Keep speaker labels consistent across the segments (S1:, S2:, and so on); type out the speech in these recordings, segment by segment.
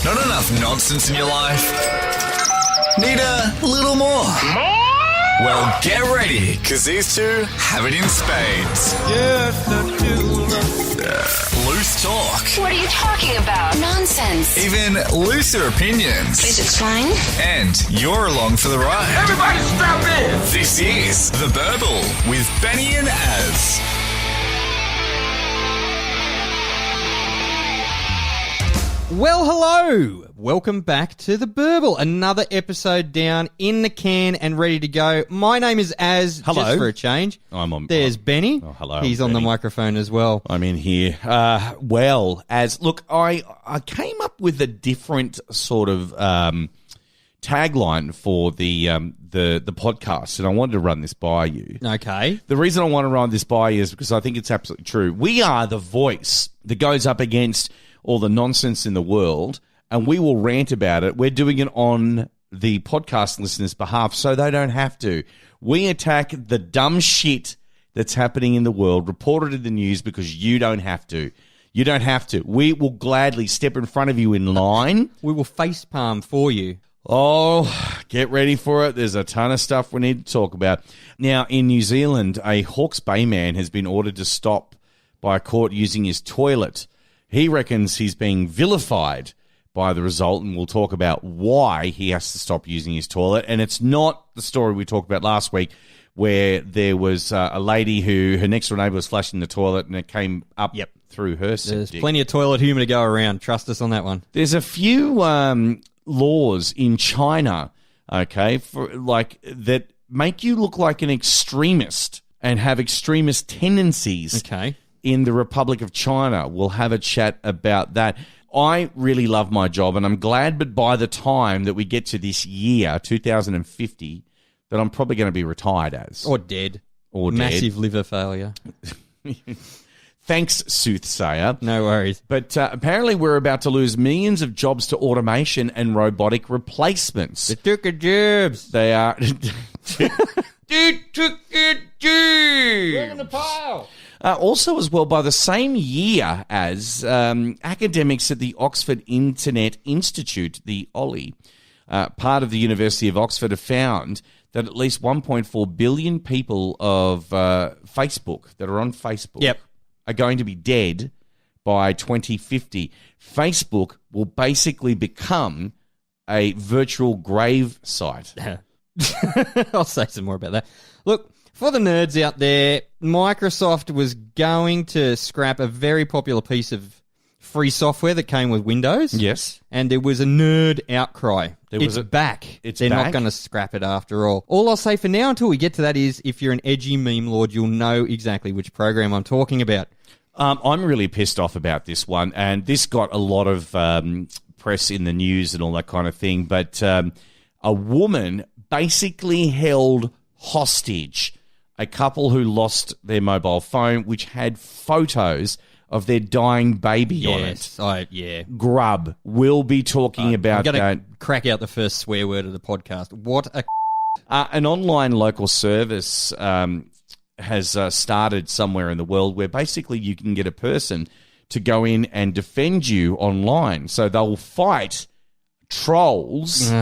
S1: Not enough nonsense in your life? Need a little more? Well, get ready, because these two have it in spades. Loose talk.
S2: What are you talking about? Nonsense.
S1: Even looser opinions.
S2: Please explain.
S1: And you're along for the ride.
S3: Everybody strap in!
S1: This is The Burble with Benny and Az.
S4: Well, hello. Welcome back to The Burble. Another episode down in the can and ready to go. My name is Az,
S5: Hello.
S4: just for a change. There's Benny.
S5: Oh, hello.
S4: He's on the
S5: Benny.
S4: microphone as well.
S5: I'm in here. I came up with a different sort of tagline for the podcast, and I wanted to run this by you.
S4: Okay.
S5: The reason I want to run this by you is because I think it's absolutely true. We are the voice that goes up against all the nonsense in the world, and we will rant about it. We're doing it on the podcast listeners' behalf so they don't have to. We attack the dumb shit that's happening in the world, report it in the news because you don't have to. You don't have to. We will gladly step in front of you in line.
S4: We will facepalm for you.
S5: Oh, get ready for it. There's a ton of stuff we need to talk about. Now, in New Zealand, a Hawke's Bay man has been ordered to stop by a court using his toilet. He reckons he's being vilified by the result, and we'll talk about why he has to stop using his toilet. And it's not the story we talked about last week where there was a lady who her next door neighbour was flushing the toilet and it came up through her septic.
S4: There's plenty of toilet humour to go around. Trust us on that one.
S5: There's a few laws in China, okay, for that make you look like an extremist and have extremist tendencies.
S4: Okay.
S5: In the Republic of China. We'll have a chat about that. I really love my job, and I'm glad, but by the time that we get to this year, 2050, that I'm probably going to be retired as.
S4: Or dead. Massive liver failure.
S5: Thanks, soothsayer.
S4: No worries.
S5: But apparently we're about to lose millions of jobs to automation and robotic replacements.
S4: They took a jobs.
S5: They are...
S4: They took a jobs.
S5: Bring in the pile. Also, as well, by the same year as academics at the Oxford Internet Institute, the OLI, part of the University of Oxford, have found that at least 1.4 billion people of Facebook, that are on Facebook, are going to be dead by 2050. Facebook will basically become a virtual grave site.
S4: I'll say some more about that. Look, for the nerds out there, Microsoft was going to scrap a very popular piece of free software that came with Windows.
S5: Yes.
S4: And there was a nerd outcry. It's back. They're
S5: back?
S4: not going to scrap it after all. All I'll say for now until we get to that is if you're an edgy meme lord, you'll know exactly which program I'm talking about.
S5: I'm really pissed off about this one, and this got a lot of press in the news and all that kind of thing, but a woman basically held hostage a couple who lost their mobile phone, which had photos of their dying baby on it. Grub. We'll be talking about that.
S4: I'm going to crack out the first swear word of the podcast. What a...
S5: An online local service has started somewhere in the world where basically you can get a person to go in and defend you online. So they'll fight trolls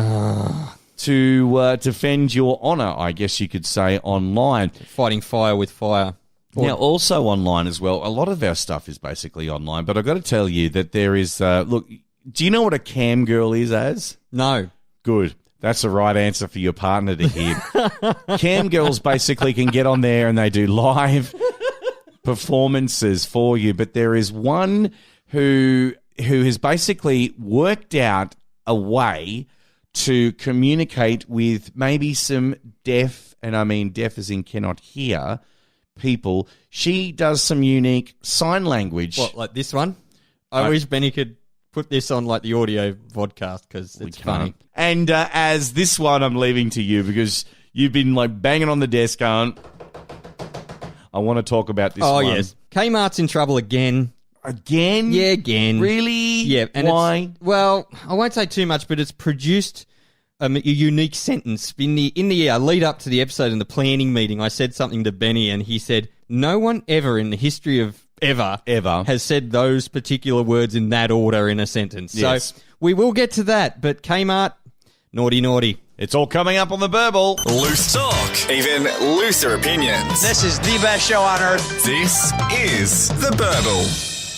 S5: to defend your honour, I guess you could say, online.
S4: Fighting fire with fire.
S5: Now, also online as well, a lot of our stuff is basically online, but I've got to tell you that there is, look, do you know what a cam girl is, Az?
S4: No.
S5: Good. That's the right answer for your partner to hear. Cam girls basically can get on there and they do live performances for you, but there is one who has basically worked out a way to communicate with maybe some deaf, and I mean deaf as in cannot hear, people. She does some unique sign language.
S4: What, like this one? I wish Benny could put this on like the audio vodcast because it's funny.
S5: And as this one, I'm leaving to you because you've been like banging on the desk going, I want to talk about this one.
S4: Oh, yes. Kmart's in trouble again.
S5: Again?
S4: Yeah, again.
S5: Really?
S4: Yeah. And
S5: why?
S4: Well, I won't say too much, but it's produced a unique sentence. In the lead up to the episode in the planning meeting, I said something to Benny and he said, no one ever in the history of ever has said those particular words in that order in a sentence.
S5: Yes.
S4: So We will get to that, but Kmart, naughty, naughty.
S5: It's all coming up on the Burble.
S1: Loose talk, even looser opinions.
S3: This is the best show on earth.
S1: This is the Burble.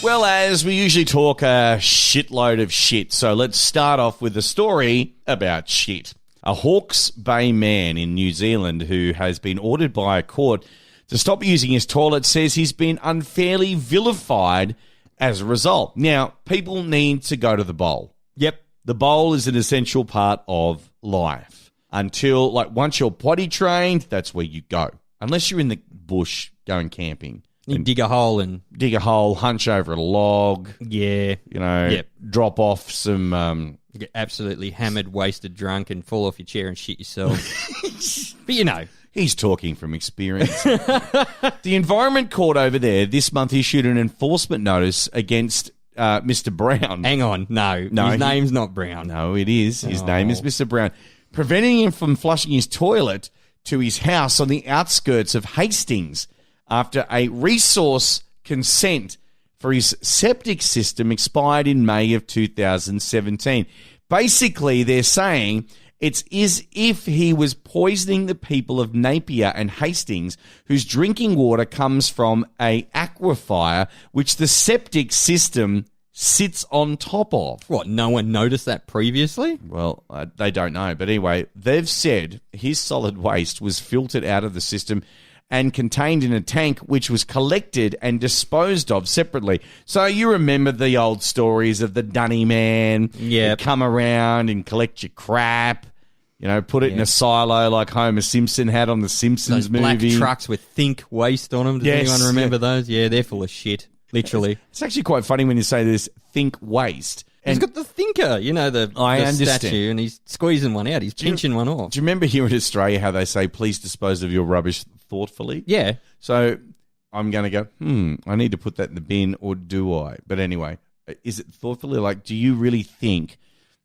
S5: Well, as we usually talk a shitload of shit, so let's start off with a story about shit. A Hawke's Bay man in New Zealand who has been ordered by a court to stop using his toilet says he's been unfairly vilified as a result. Now, people need to go to the bowl.
S4: Yep.
S5: The bowl is an essential part of life. Until, once you're potty trained, that's where you go. Unless you're in the bush going camping.
S4: You dig a hole and...
S5: Dig a hole, hunch over a log.
S4: Yeah.
S5: Yep. Drop off some...
S4: Get absolutely hammered, wasted, drunk, and fall off your chair and shit yourself. But you know.
S5: He's talking from experience. The Environment Court over there this month issued an enforcement notice against Mr. Brown.
S4: Hang on. No, his name's not Brown.
S5: No, it is. His name is Mr. Brown. Preventing him from flushing his toilet to his house on the outskirts of Hastings after a resource consent for his septic system expired in May of 2017. Basically, they're saying it's as if he was poisoning the people of Napier and Hastings, whose drinking water comes from a aquifer, which the septic system sits on top of.
S4: What, no one noticed that previously?
S5: Well, they don't know. But anyway, they've said his solid waste was filtered out of the system and contained in a tank which was collected and disposed of separately. So you remember the old stories of the dunny man.
S4: Yeah.
S5: Come around and collect your crap, put it in a silo like Homer Simpson had on the Simpsons
S4: Those black
S5: movie.
S4: trucks with Think waste on them. Does anyone remember those? Yeah, they're full of shit, literally.
S5: It's actually quite funny when you say this, think waste.
S4: He's got the thinker, the
S5: understand.
S4: statue, and he's squeezing one out. He's pinching one off.
S5: Do you remember here in Australia how they say, please dispose of your rubbish thoughtfully?
S4: Yeah.
S5: So I'm going to go, I need to put that in the bin, or do I? But anyway, is it thoughtfully? Do you really think,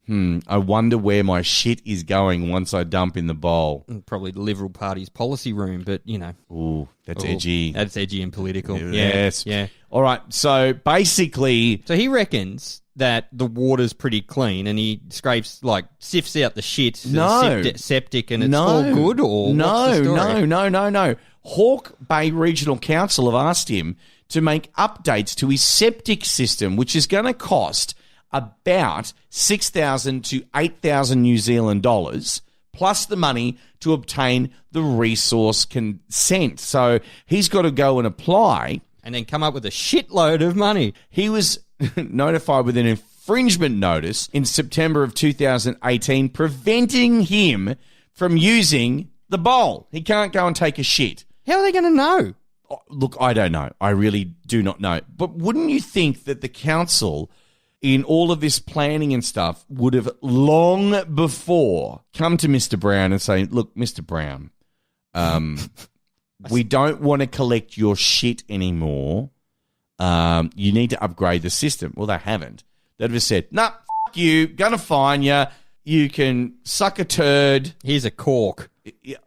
S5: I wonder where my shit is going once I dump in the bowl?
S4: Probably the Liberal Party's policy room, but,
S5: Ooh, that's edgy.
S4: That's edgy and political.
S5: Yes.
S4: Yeah.
S5: All right, so basically...
S4: So he reckons that the water's pretty clean and he sifts out the shit, septic, and it's all good, or what's the story?
S5: No. Hawke Bay Regional Council have asked him to make updates to his septic system, which is going to cost about 6,000 to 8,000 New Zealand dollars, plus the money to obtain the resource consent. So he's got to go and apply.
S4: And then come up with a shitload of money.
S5: He was notified with an infringement notice in September of 2018, preventing him from using the bowl. He can't go and take a shit.
S4: How are they going to know?
S5: Look, I don't know. I really do not know. But wouldn't you think that the council, in all of this planning and stuff, would have long before come to Mr. Brown and say, look, Mr. Brown, we don't want to collect your shit anymore. You need to upgrade the system. Well, they haven't. They've just said, nah, f*** you, gonna fine you. You can suck a turd.
S4: Here's a cork.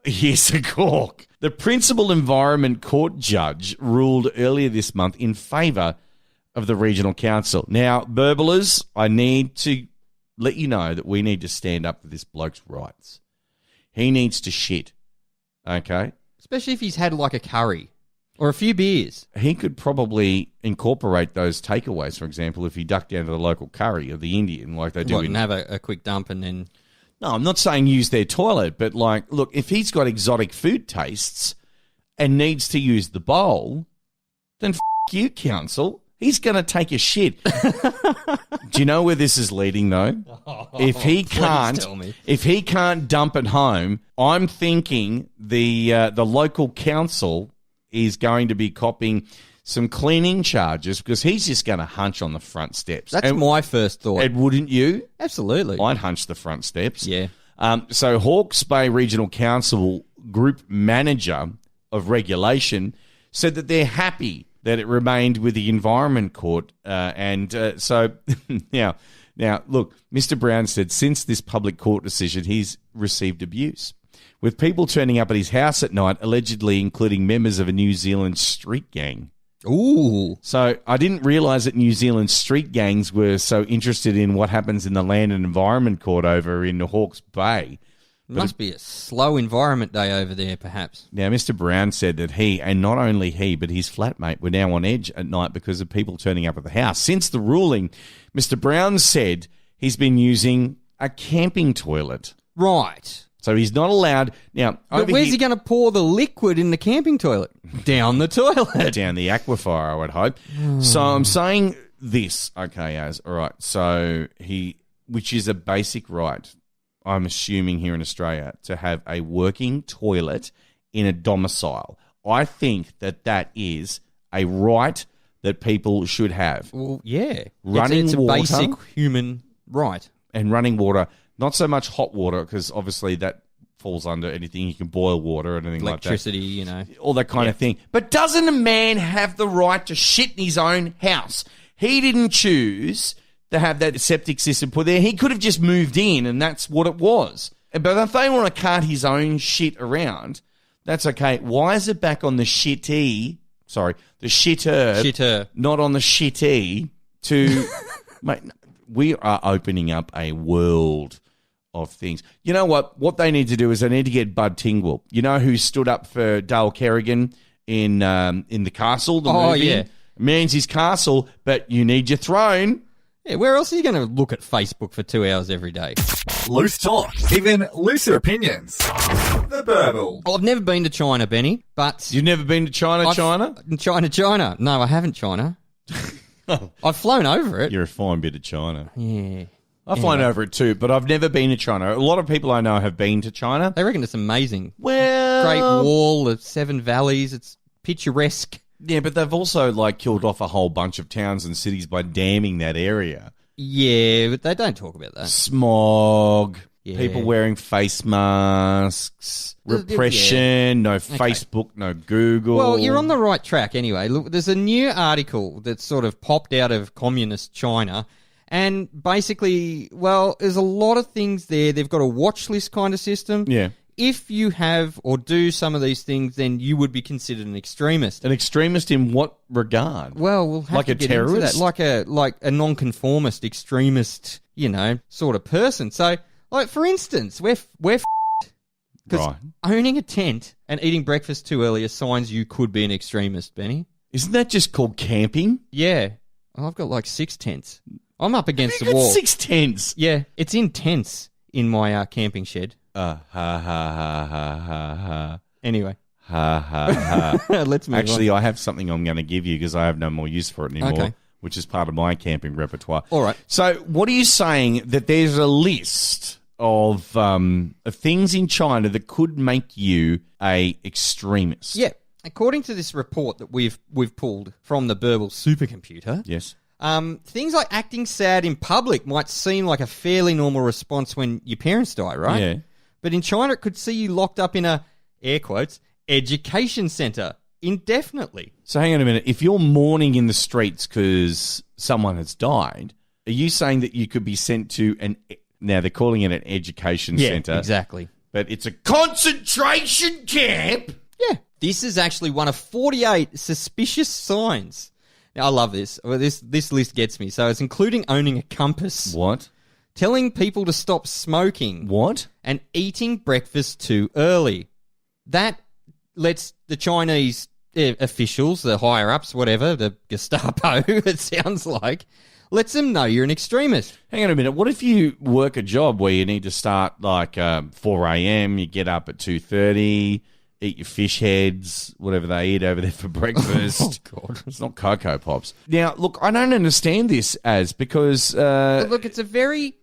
S5: Here's a cork. The Principal Environment Court judge ruled earlier this month in favour of the Regional Council. Now, burblers, I need to let you know that we need to stand up for this bloke's rights. He needs to shit, okay?
S4: Especially if he's had a curry or a few beers.
S5: He could probably incorporate those takeaways, for example, if he ducked down to the local curry or the Indian like they do.
S4: And have a quick dump and then...
S5: No, I'm not saying use their toilet, but look, if he's got exotic food tastes and needs to use the bowl, then f*** you, council. He's going to take a shit. Do you know where this is leading, though? If he can't dump at home, I'm thinking the local council is going to be copping some cleaning charges because he's just going to hunch on the front steps.
S4: That's my first thought.
S5: And wouldn't you?
S4: Absolutely.
S5: I'd hunch the front steps.
S4: Yeah.
S5: So Hawke's Bay Regional Council Group Manager of Regulation said that they're happy that it remained with the Environment Court. So now, look, Mr. Brown said since this public court decision, he's received abuse, with people turning up at his house at night, allegedly including members of a New Zealand street gang.
S4: Ooh.
S5: So I didn't realise that New Zealand street gangs were so interested in what happens in the Land and Environment Court over in Hawke's Bay.
S4: Must be a slow environment day over there, perhaps.
S5: Now, Mr. Brown said that he, and not only he, but his flatmate were now on edge at night because of people turning up at the house. Since the ruling, Mr. Brown said he's been using a camping toilet.
S4: Right.
S5: So he's not allowed. Now,
S4: But where's he going to pour the liquid in the camping toilet? Down the toilet.
S5: Down the aquifer, I would hope. So I'm saying this, okay, all right. So which is a basic right, I'm assuming here in Australia, to have a working toilet in a domicile. I think that is a right that people should have.
S4: Well, yeah.
S5: Running
S4: it's a
S5: water.
S4: basic human right.
S5: And running water, not so much hot water, because obviously that falls under anything. You can boil water and anything like that.
S4: Electricity, you know.
S5: All that kind of thing. But doesn't a man have the right to shit in his own house? He didn't choose to have that septic system put there. He could have just moved in, and that's what it was. But if they want to cart his own shit around, that's okay. Why is it back on the shitter, not on the shitty to... Mate, we are opening up a world of things. You know what? What they need to do is they need to get Bud Tingwell. You know who stood up for Dale Kerrigan in The Castle, the movie?
S4: Yeah.
S5: Man's his castle, but you need your throne.
S4: Yeah, where else are you going to look at Facebook for 2 hours every day?
S1: Loose talk, even looser opinions. The Burble.
S4: Well, I've never been to China, Benny, but...
S5: You've never been to China?
S4: China. No, I haven't, China. I've flown over it.
S5: You're a fine bit of China.
S4: Yeah.
S5: I've flown over it too, but I've never been to China. A lot of people I know have been to China.
S4: They reckon it's amazing.
S5: Well...
S4: Great Wall, the Seven Valleys, it's picturesque.
S5: Yeah, but they've also killed off a whole bunch of towns and cities by damming that area.
S4: Yeah, but they don't talk about that.
S5: Smog,
S4: Yeah.
S5: people wearing face masks, repression, no Facebook, no Google.
S4: Well, you're on the right track anyway. Look, there's a new article that's sort of popped out of communist China, and basically, well, there's a lot of things there. They've got a watch list kind of system.
S5: Yeah.
S4: If you have or do some of these things, then you would be considered an extremist.
S5: An extremist in what regard?
S4: Well, we'll have
S5: Like
S4: to
S5: a
S4: get into
S5: terrorist?
S4: that. Like a nonconformist, extremist, sort of person. So, like for instance, we're because
S5: Right.
S4: owning a tent and eating breakfast too early are signs you could be an extremist, Benny.
S5: Isn't that just called camping?
S4: Yeah, I've got like 6 tents. I'm up against
S5: You
S4: the
S5: got
S4: wall.
S5: 6 tents.
S4: Yeah, it's in tents in my camping shed.
S5: Ha ha ha ha ha
S4: Anyway,
S5: ha ha ha.
S4: let's move
S5: Actually,
S4: on.
S5: I have something I'm going to give you because I have no more use for it anymore,
S4: Okay.
S5: which is part of my camping repertoire.
S4: All right.
S5: So, what are you saying that there's a list of things in China that could make you a extremist?
S4: Yeah, according to this report that we've pulled from the Burble supercomputer,
S5: Yes.
S4: things like acting sad in public might seem like a fairly normal response when your parents die, right?
S5: Yeah.
S4: But in China, it could see you locked up in a, air quotes, education centre indefinitely.
S5: So, hang on a minute. If you're mourning in the streets because someone has died, are you saying that you could be sent to now they're calling it an education centre,
S4: exactly.
S5: but it's a concentration camp?
S4: Yeah. This is actually one of 48 suspicious signs. Now, I love this. Well, this list gets me. So it's including owning a compass,
S5: What?
S4: telling people to stop smoking,
S5: What?
S4: and eating breakfast too early. That lets the Chinese officials, the higher-ups, whatever, the Gestapo, it sounds like, lets them know you're an extremist.
S5: Hang on a minute. What if you work a job where you need to start like 4 a.m., you get up at 2:30, eat your fish heads, whatever they eat over there for breakfast.
S4: Oh, God.
S5: It's not Cocoa Pops. Now, look, I don't understand this because...
S4: But look, it's a very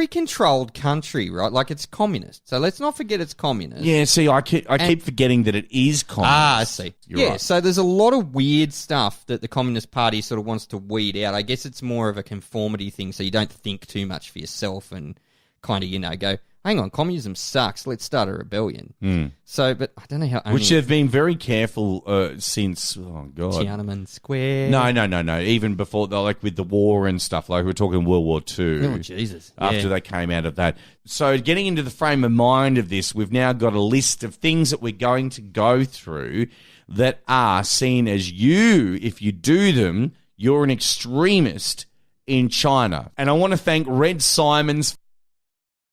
S4: controlled country, right? Like, it's communist. So let's not forget it's communist.
S5: yeah, see, I keep forgetting that it is communist.
S4: Ah, I see.
S5: You're right.
S4: So there's a lot of weird stuff that the Communist Party sort of wants to weed out. I guess it's more of a conformity thing, so you don't think too much for yourself and kind of, go, hang on, communism sucks, let's start a rebellion. So, but I don't know how...
S5: Which they've been very careful since, oh, God.
S4: Tiananmen Square.
S5: No. Even before, like with the war and stuff, like we're talking World War II.
S4: Oh, Jesus.
S5: After
S4: Yeah.
S5: they came out of that. So getting into the frame of mind of this, we've now got a list of things that we're going to go through that are seen as if you do them, you're an extremist in China. And I want to thank Red Simons